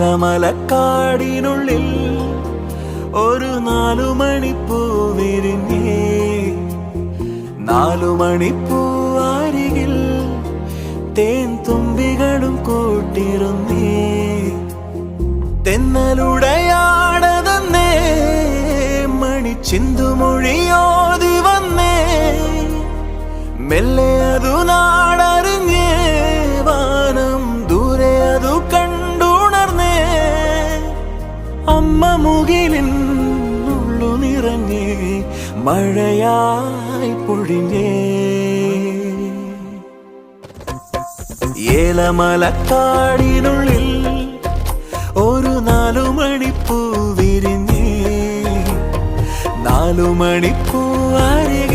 ഏലമലക്കാടിനുള്ളിൽ ഒരു 4 മണിപ്പൂ വിരിഞ്ഞേ. 4 മണിപ്പൂ അരികിൽ തേൻ തുമ്പികളും കൂട്ടിരുന്നേ. തെന്നലുടയാടതന്നേ മണിച്ചിന്തുമൊഴിയോതി വന്നേ. മെല്ലെ അതു നാടറിഞ്ഞേ, വാനം ദൂരെ അതു കണ്ടുണർന്നേ. അമ്മ മുകിലിൻ ഉള്ളു നിറഞ്ഞേ, മഴയായി പൊഴിഞ്ഞേ. ഏലമലക്കാടിനുള്ളിൽ ഒരു 4 മണിപ്പൂ വിരിഞ്ഞേ. 4 മണിപ്പൂ അരികിൽ